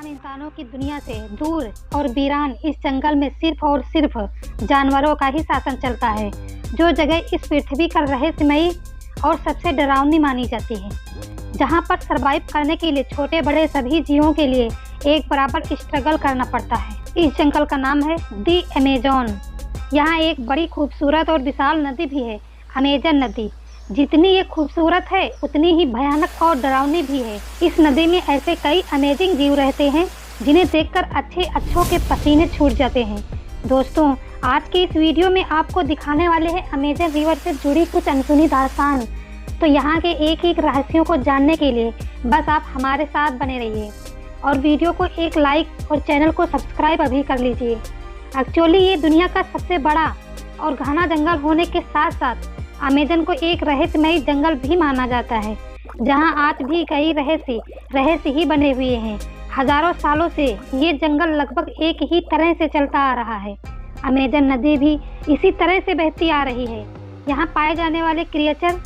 हम इंसानों की दुनिया से दूर और वीरान इस जंगल में सिर्फ और सिर्फ जानवरों का ही शासन चलता है, जो जगह इस पृथ्वी का रहस्यमयी और सबसे डरावनी मानी जाती है, जहां पर सरवाइव करने के लिए छोटे बड़े सभी जीवों के लिए एक बराबर स्ट्रगल करना पड़ता है। इस जंगल का नाम है दी अमेज़न। यहाँ एक बड़ी खूबसूरत और विशाल नदी भी है, अमेज़न नदी। जितनी ये खूबसूरत है उतनी ही भयानक और डरावनी भी है। इस नदी में ऐसे कई अमेजिंग जीव रहते हैं जिन्हें देखकर अच्छों के पसीने छूट जाते हैं। दोस्तों, आज के इस वीडियो में आपको दिखाने वाले हैं अमेज़न रिवर से जुड़ी कुछ अनसुनी दास्तान। तो यहाँ के एक एक रहस्यों को जानने के लिए बस आप हमारे साथ बने रहिए और वीडियो को एक लाइक और चैनल को सब्सक्राइब अभी कर लीजिए। एक्चुअली ये दुनिया का सबसे बड़ा और घना जंगल होने के साथ साथ अमेज़न को एक रहस्यमयी जंगल भी माना जाता है, जहां आज भी कई रहस्य ही बने हुए हैं। हजारों सालों से ये जंगल लगभग एक ही तरह से चलता आ रहा है। अमेज़न नदी भी इसी तरह से बहती आ रही है। यहाँ पाए जाने वाले क्रिएचर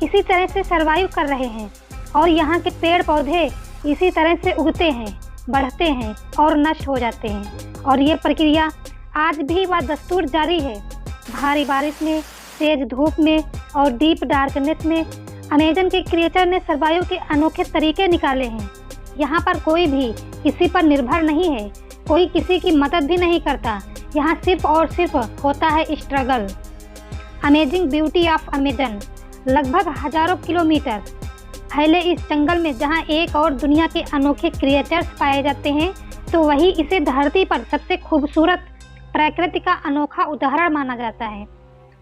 इसी तरह से सरवाइव कर रहे हैं और यहाँ के पेड़ पौधे इसी तरह से उगते हैं, बढ़ते हैं और नष्ट हो जाते हैं। और ये प्रक्रिया आज भी वह दस्तूर जारी है। भारी बारिश में, तेज धूप में और डीप डार्कनेस में अमेज़न के क्रिएचर ने सरवाइव के अनोखे तरीके निकाले हैं। यहाँ पर कोई भी किसी पर निर्भर नहीं है, कोई किसी की मदद भी नहीं करता। यहाँ सिर्फ और सिर्फ होता है struggle. Amazing beauty of Amazon. लगभग हजारों किलोमीटर फैले इस जंगल में जहाँ एक और दुनिया के अनोखे क्रिएचर्स पाए जाते हैं, तो वही इसे धरती पर सबसे खूबसूरत प्रकृति का अनोखा उदाहरण माना जाता है।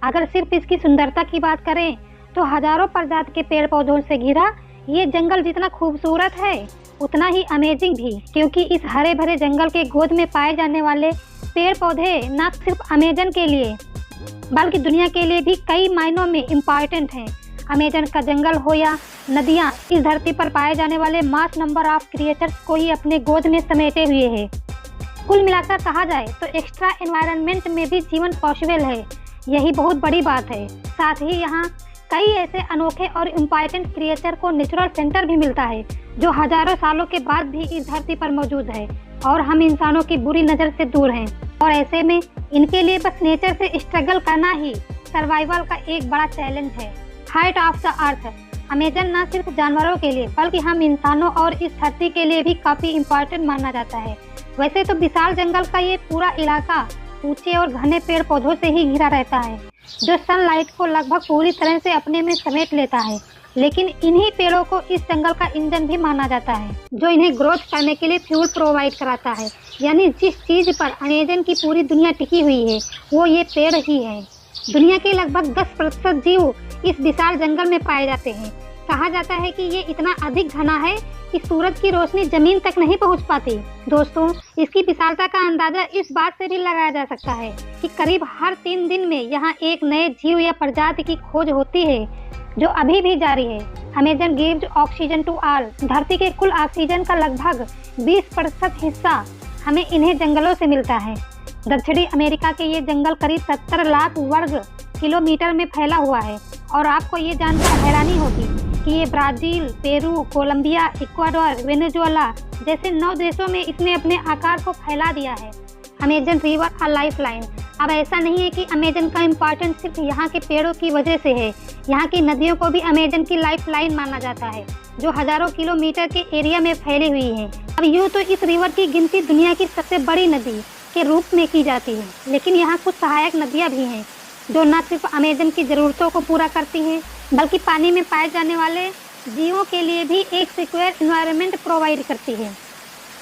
अगर सिर्फ इसकी सुंदरता की बात करें तो हजारों प्रजाति के पेड़ पौधों से घिरा ये जंगल जितना खूबसूरत है उतना ही अमेजिंग भी, क्योंकि इस हरे भरे जंगल के गोद में पाए जाने वाले पेड़ पौधे न सिर्फ अमेज़न के लिए बल्कि दुनिया के लिए भी कई मायनों में इम्पॉर्टेंट हैं। अमेज़न का जंगल हो या नदियाँ, इस धरती पर पाए जाने वाले मास नंबर ऑफ क्रिएचर्स को ही अपने गोद में समेटे हुए है। कुल मिलाकर कहा जाए तो एक्स्ट्रा एनवायरनमेंट में भी जीवन पॉसिबल है, यही बहुत बड़ी बात है। साथ ही यहाँ कई ऐसे अनोखे और इम्पॉर्टेंट क्रिएचर को नेचुरल सेंटर भी मिलता है, जो हजारों सालों के बाद भी इस धरती पर मौजूद है और हम इंसानों की बुरी नज़र से दूर हैं। और ऐसे में इनके लिए बस नेचर से स्ट्रगल करना ही सर्वाइवल का एक बड़ा चैलेंज है। Heart of the earth. Amazon न सिर्फ जानवरों के लिए बल्कि हम इंसानों और इस धरती के लिए भी काफ़ी इम्पोर्टेंट माना जाता है। वैसे तो विशाल जंगल का ये पूरा इलाका ऊंचे और घने पेड़ पौधों से ही घिरा रहता है, जो सनलाइट को लगभग पूरी तरह से अपने में समेट लेता है। लेकिन इन्हीं पेड़ों को इस जंगल का इंजन भी माना जाता है, जो इन्हें ग्रोथ करने के लिए फ्यूल प्रोवाइड कराता है। यानी जिस चीज़ पर अमेज़न की पूरी दुनिया टिकी हुई है वो ये पेड़ ही है। दुनिया के लगभग 10% जीव इस विशाल जंगल में पाए जाते हैं। कहा जाता है कि ये इतना अधिक घना है कि सूरज की रोशनी जमीन तक नहीं पहुंच पाती। दोस्तों, इसकी विशालता का अंदाजा इस बात से भी लगाया जा सकता है कि करीब हर 3 दिन में यहाँ एक नए जीव या प्रजाति की खोज होती है, जो अभी भी जारी है। Amazon gives oxygen to all. धरती के कुल ऑक्सीजन का लगभग 20% हिस्सा हमें इन्हें जंगलों से मिलता है। दक्षिणी अमेरिका के ये जंगल करीब 70 लाख वर्ग किलोमीटर में फैला हुआ है और आपको ये जानकर हैरानी होगी कि ये Brazil, Peru, Colombia, Ecuador, Venezuela जैसे 9 देशों में इसने अपने आकार को फैला दिया है। अमेज़न रिवर अ लाइफलाइन। अब ऐसा नहीं है कि अमेज़न का इम्पोर्टेंस सिर्फ यहाँ के पेड़ों की वजह से है। यहाँ की नदियों को भी अमेज़न की लाइफलाइन माना जाता है, जो हजारों किलोमीटर के एरिया में फैली हुई है। अब यूँ तो इस रिवर की गिनती दुनिया की सबसे बड़ी नदी के रूप में की जाती है, लेकिन यहाँ कुछ सहायक नदियाँ भी हैं, जो न सिर्फ अमेज़न की ज़रूरतों को पूरा करती हैं बल्कि पानी में पाए जाने वाले जीवों के लिए भी एक सिक्योर एनवायरनमेंट प्रोवाइड करती है।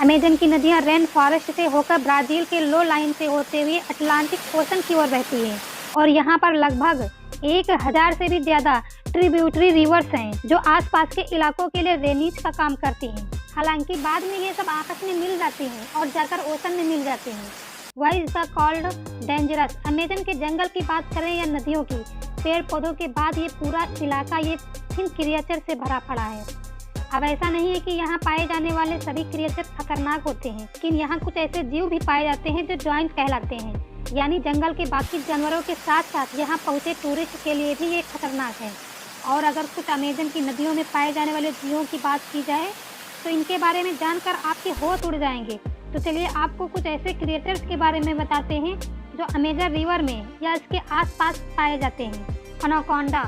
अमेज़न की नदियाँ रेन फॉरेस्ट से होकर ब्राज़ील के लो लाइन से होते हुए अटलांटिक ओशन की ओर बहती है और यहाँ पर लगभग 1000 से भी ज़्यादा ट्रिब्यूटरी रिवर्स हैं, जो आसपास के इलाकों के लिए रेनीज का काम करती हैं। हालांकि बाद में ये सब आपस में मिल जाती हैं और जाकर ओशन में मिल जाती हैं। Why is the called dangerous. Amazon के जंगल की बात करें या नदियों की, पेड़ पौधों के बाद ये पूरा इलाका ये इन क्रिएचर से भरा पड़ा है। अब ऐसा नहीं है कि यहाँ पाए जाने वाले सभी क्रिएचर खतरनाक होते हैं, लेकिन यहाँ कुछ ऐसे जीव भी पाए जाते हैं जो जॉइंट कहलाते हैं, यानी जंगल के बाकी जानवरों के साथ साथ यहाँ पहुँचे टूरिस्ट के लिए भी ये खतरनाक है। और अगर कुछ अमेज़न की नदियों में पाए जाने वाले जीवों की बात की जाए तो इनके बारे में जानकर आपके होश उड़ जाएंगे। तो चलिए आपको कुछ ऐसे क्रिएचर्स के बारे में बताते हैं जो अमेजन रिवर में या इसके आसपास पाए जाते हैं। एनाकोंडा।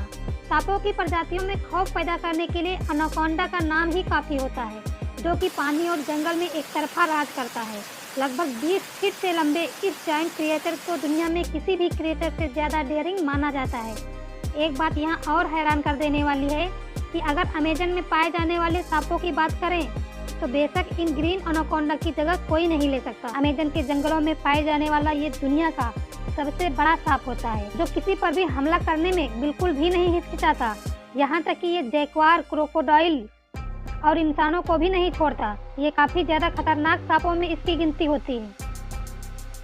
सांपों की प्रजातियों में खौफ पैदा करने के लिए एनाकोंडा का नाम ही काफ़ी होता है, जो कि पानी और जंगल में एक तरफा राज करता है। लगभग 20 फीट से लंबे इस जायंट क्रिएचर को दुनिया में किसी भी क्रिएचर से ज़्यादा डेयरिंग माना जाता है। एक बात यहाँ और हैरान कर देने वाली है कि अगर अमेजन में पाए जाने वाले सांपों की बात करें तो बेशक इन ग्रीन एनाकोंडा की जगह कोई नहीं ले सकता। अमेजन के जंगलों में पाए जाने वाला ये दुनिया का सबसे बड़ा सांप होता है, जो किसी पर भी हमला करने में बिल्कुल भी नहीं हिचकिचाता। यहाँ तक कि ये जैक्वार, क्रोकोडाइल और इंसानों को भी नहीं छोड़ता। ये काफ़ी ज़्यादा खतरनाक सांपों में इसकी गिनती होती है।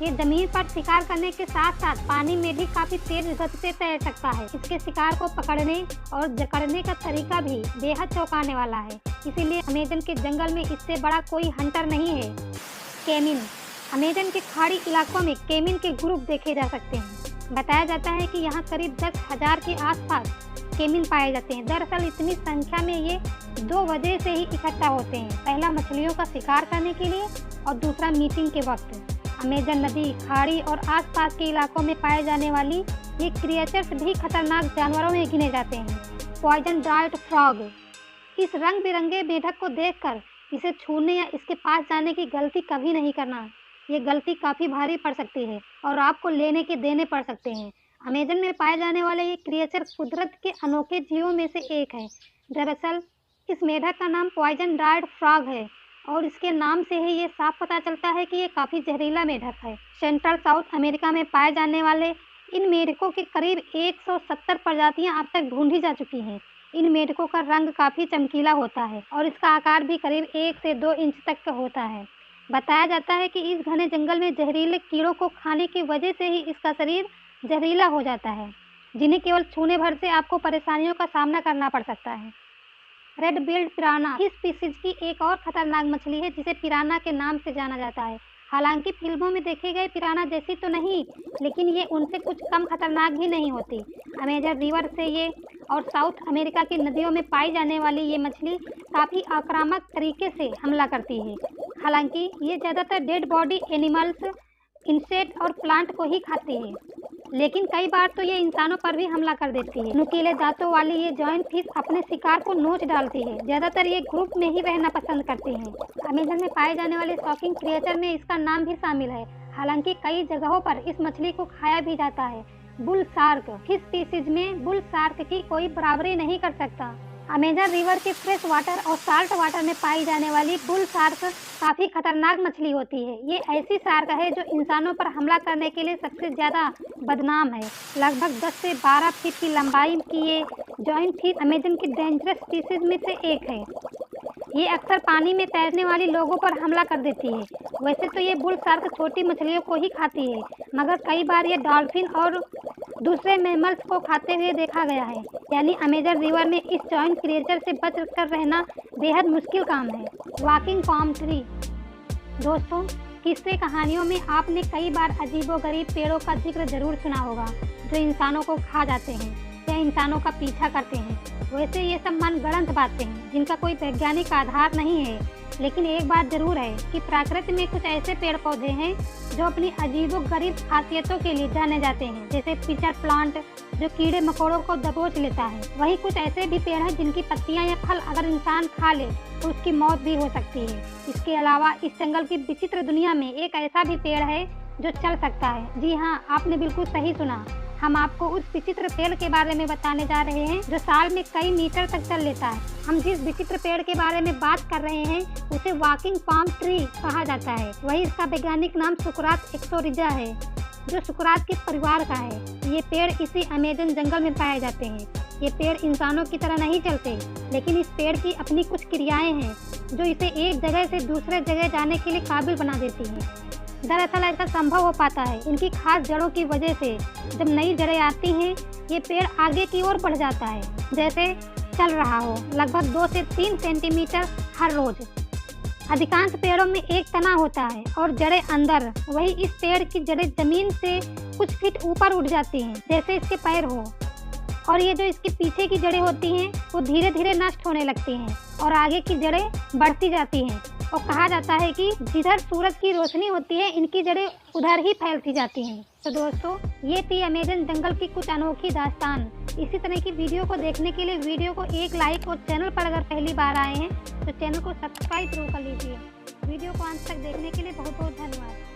ये जमीन पर शिकार करने के साथ साथ पानी में भी काफ़ी तेज गति से तैर सकता है। इसके शिकार को पकड़ने और जकड़ने का तरीका भी बेहद चौंकाने वाला है, इसीलिए अमेजन के जंगल में इससे बड़ा कोई हंटर नहीं है। केमिन। अमेजन के खाड़ी इलाकों में केमिन के ग्रुप देखे जा सकते हैं। बताया जाता है कि यहाँ करीब 10,000 के आसपास केमिन पाए जाते हैं। दरअसल इतनी संख्या में ये 2 वजह से ही इकट्ठा होते हैं। पहला मछलियों का शिकार करने के लिए और दूसरा मीटिंग के वक्त। अमेजन नदी, खाड़ी और आसपास के इलाकों में पाए जाने वाली ये क्रिएचर्स भी खतरनाक जानवरों में गिने जाते हैं। Poison dart frog. इस रंग बिरंगे मेढक को देखकर इसे छूने या इसके पास जाने की गलती कभी नहीं करना। ये गलती काफ़ी भारी पड़ सकती है और आपको लेने के देने पड़ सकते हैं। अमेजन में पाए जाने वाले ये क्रिएचर कुदरत के अनोखे जीवों में से एक है। दरअसल इस मेढक का नाम पॉइजन डार्ट फ्रॉग है और इसके नाम से ही ये साफ पता चलता है कि ये काफ़ी जहरीला मेढक है। सेंट्रल साउथ अमेरिका में पाए जाने वाले इन मेढकों की करीब 170 प्रजातियां अब तक ढूंढी जा चुकी हैं। इन मेढकों का रंग काफ़ी चमकीला होता है और इसका आकार भी करीब 1 से 2 इंच तक का होता है। बताया जाता है कि इस घने जंगल में जहरीले कीड़ों को खाने की वजह से ही इसका शरीर जहरीला हो जाता है, जिन्हें केवल छूने भर से आपको परेशानियों का सामना करना पड़ सकता है। रेड बिल्ड पिराना इस स्पीसीज की एक और खतरनाक मछली है जिसे पिराना के नाम से जाना जाता है। हालांकि फिल्मों में देखे गए पिराना जैसी तो नहीं, लेकिन ये उनसे कुछ कम खतरनाक भी नहीं होती। अमेजन रिवर से ये और साउथ अमेरिका की नदियों में पाई जाने वाली ये मछली काफ़ी आक्रामक तरीके से हमला करती है। हालांकि ये ज़्यादातर डेड बॉडी एनिमल्स, इंसेक्ट और प्लांट को ही खाती है, लेकिन कई बार तो ये इंसानों पर भी हमला कर देती है। नुकीले दांतों वाली ये जॉइंट फिश अपने शिकार को नोच डालती है। ज़्यादातर ये ग्रुप में ही रहना पसंद करती हैं। अमेजन में पाए जाने वाले शॉकिंग क्रिएचर में इसका नाम भी शामिल है। हालांकि कई जगहों पर इस मछली को खाया भी जाता है। Bull shark. फिश स्पीसीज में बुल शार्क की कोई बराबरी नहीं कर सकता। अमेजन रिवर के फ्रेश वाटर और साल्ट वाटर में पाई जाने वाली बुल शार्क काफ़ी खतरनाक मछली होती है। ये ऐसी शार्क है जो इंसानों पर हमला करने के लिए सबसे ज़्यादा बदनाम है। लगभग 10 से 12 फीट की लंबाई की ये जॉइंट फिश अमेजन की डेंजरस स्पीसीज में से एक है। ये अक्सर पानी में तैरने वाले लोगों पर हमला कर देती है। वैसे तो ये बुल शार्क छोटी मछलियों को ही खाती है, मगर कई बार ये डॉल्फिन और दूसरे मैमल्स को खाते हुए देखा गया है। यानी अमेजन रिवर में इस जॉइंट क्रिएचर से बच कर रहना बेहद मुश्किल काम है। Walking palm tree. दोस्तों, किस्से कहानियों में आपने कई बार अजीबोगरीब पेड़ों का जिक्र जरूर सुना होगा जो इंसानों को खा जाते हैं या इंसानों का पीछा करते हैं। वैसे ये सब मनगढ़ंत बातें हैं जिनका कोई वैज्ञानिक आधार नहीं है, लेकिन एक बात जरूर है कि प्रकृति में कुछ ऐसे पेड़ पौधे हैं जो अपनी अजीबोगरीब खासियतों के लिए जाने जाते हैं, जैसे पिचर प्लांट जो कीड़े मकोड़ों को दबोच लेता है। वहीं कुछ ऐसे भी पेड़ हैं जिनकी पत्तियां या फल अगर इंसान खा ले तो उसकी मौत भी हो सकती है। इसके अलावा इस जंगल की विचित्र दुनिया में एक ऐसा भी पेड़ है जो चल सकता है। जी हाँ, आपने बिल्कुल सही सुना। हम आपको उस विचित्र पेड़ के बारे में बताने जा रहे हैं जो साल में कई मीटर तक चल लेता है। हम जिस विचित्र पेड़ के बारे में बात कर रहे हैं उसे वॉकिंग पाम ट्री कहा जाता है। वही इसका वैज्ञानिक नाम सुकरात एक्सोरिजा है, जो सुकरात के परिवार का है। ये पेड़ इसी अमेजन जंगल में पाए जाते हैं। ये पेड़ इंसानों की तरह नहीं चलते, लेकिन इस पेड़ की अपनी कुछ क्रियाएं हैं जो इसे एक जगह से दूसरे जगह जाने के लिए काबिल बना देती हैं। दरअसल ऐसा संभव हो पाता है इनकी खास जड़ों की वजह से। जब नई जड़ें आती हैं, ये पेड़ आगे की ओर बढ़ जाता है, जैसे चल रहा हो, लगभग 2 से 3 सेंटीमीटर हर रोज। अधिकांश पेड़ों में एक तना होता है और जड़ें अंदर। वही इस पेड़ की जड़ें जमीन से कुछ फीट ऊपर उठ जाती हैं, जैसे इसके पैर हो। और ये जो इसके पीछे की जड़ें होती हैं वो धीरे धीरे नष्ट होने लगती हैं और आगे की जड़ें बढ़ती जाती हैं। और कहा जाता है कि जिधर सूरज की रोशनी होती है इनकी जड़ें उधर ही फैलती जाती हैं। तो दोस्तों, ये थी अमेज़न जंगल की कुछ अनोखी दास्तान। इसी तरह की वीडियो को देखने के लिए वीडियो को एक लाइक और चैनल पर अगर पहली बार आए हैं तो चैनल को सब्सक्राइब जरूर कर लीजिए। वीडियो को अंत तक देखने के लिए बहुत बहुत धन्यवाद।